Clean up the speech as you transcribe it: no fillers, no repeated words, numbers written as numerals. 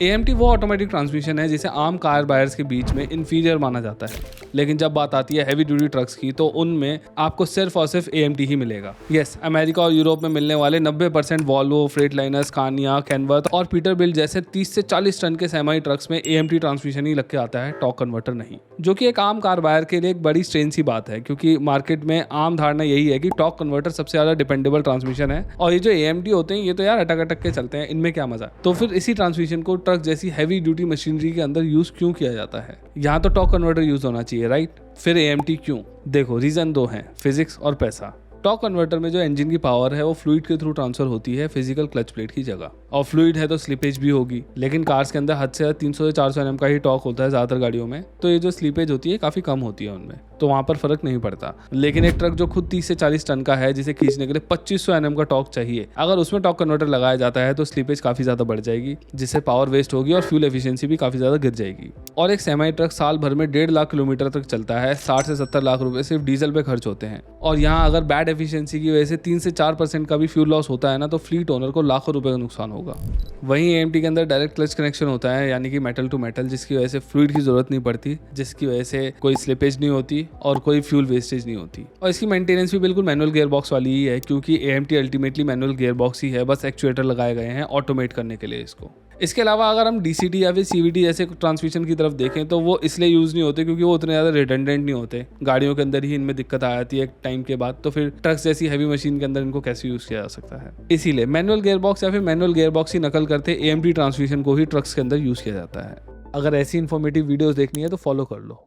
AMT वो automatic transmission है जिसे आम कार बायर्स के बीच में इन्फीरियर माना जाता है, लेकिन जब बात आती है हैवी ड्यूटी ट्रक्स की तो उनमें आपको सिर्फ और सिर्फ AMT ही मिलेगा। यस, अमेरिका और यूरोप में मिलने वाले 90% वॉल्वो, फ्रेटलाइनर, स्कानिया, कैनवर्थ और पीटरबिल्ट जैसे 30 से 40 टन के सेमी ट्रक्स में AMT ट्रांसमिशन ही लग के आता है, टॉर्क कन्वर्टर नहीं, जो कि एक आम कार बायर के लिए एक बड़ी स्ट्रेन सी बात है, क्योंकि मार्केट में आम धारणा यही है कि टॉर्क कन्वर्टर सबसे ज्यादा डिपेंडेबल ट्रांसमिशन है और ये जो AMT होते हैं ये तो यार अटक अटक के चलते हैं, इनमें क्या मजा। तो फिर इसी ट्रांसमिशन को ट्रक जैसी हैवी ड्यूटी मशीनरी के अंदर यूज क्यों किया जाता है? यहाँ तो टॉर्क कन्वर्टर यूज होना चाहिए, राइट? फिर AMT क्यों? देखो, रीजन दो हैं, फिजिक्स और पैसा। टॉर्क कन्वर्टर में जो इंजन की पावर है वो फ्लूइड के थ्रू ट्रांसफर होती है फिजिकल क्लच प्लेट की जगह, और फ्लूइड है तो स्लिपेज भी होगी, लेकिन कार्स के अंदर हद से 300 से 400 Nm का ही टॉर्क होता है ज्यादातर गाड़ियों में, तो ये जो स्लिपेज होती है काफी कम होती है उनमें, तो वहां पर फर्क नहीं पड़ता। लेकिन एक ट्रक जो खुद 30 से 40 टन का है, जिसे खींचने के लिए 2500 Nm का टॉर्क चाहिए, अगर उसमें टॉर्क कन्वर्टर लगाया जाता है तो स्लिपेज काफी ज्यादा बढ़ जाएगी, जिससे पावर वेस्ट होगी और फ्यूल एफिशिएंसी भी काफी ज्यादा गिर जाएगी। और एक सेमी ट्रक साल भर में 1.5 लाख किलोमीटर तक चलता है, 60 से 70 लाख रुपए सिर्फ डीजल पे खर्च होते हैं, और यहाँ अगर बैड एफिशिएंसी की वजह से 3 से 4% का भी फ्यूल लॉस होता है ना, तो फ्लीट ओनर को लाखों रुपए का नुकसान होगा। वहीं AMT के अंदर डायरेक्ट क्लच कनेक्शन होता है, यानी कि मेटल टू मेटल, जिसकी वजह से फ्लूइड की जरूरत नहीं पड़ती, जिसकी वजह से कोई स्लिपेज नहीं होती और कोई फ्यूल वेस्टेज नहीं होती, और इसकी मेंटेनेंस भी बिल्कुल मैनुअल गियर बॉक्स वाली ही है, क्योंकि AMT ultimately manual gear box ही है, बस एक्चुएटर लगाए गए हैं ऑटोमेट करने के लिए इसको। इसके अलावा अगर हम DCT या फिर CVT जैसे ट्रांसमिशन की तरफ देखें तो वो इसलिए यूज़ नहीं होते क्योंकि वो उतने ज़्यादा रिडंडेंट नहीं होते, गाड़ियों के अंदर ही इनमें दिक्कत आ जाती है एक टाइम के बाद, तो फिर ट्रक्स जैसी हैवी मशीन के अंदर इनको कैसे यूज़ किया जा सकता है। इसीलिए मैनुअल गियर बॉक्स या फिर मैनुअल गियर बॉक्स की नकल करते AMT ट्रांसमिशन को ही ट्रक्स के अंदर यूज़ किया जाता है। अगर ऐसी इन्फॉर्मेटिव वीडियोज़ देखनी है तो फॉलो कर लो।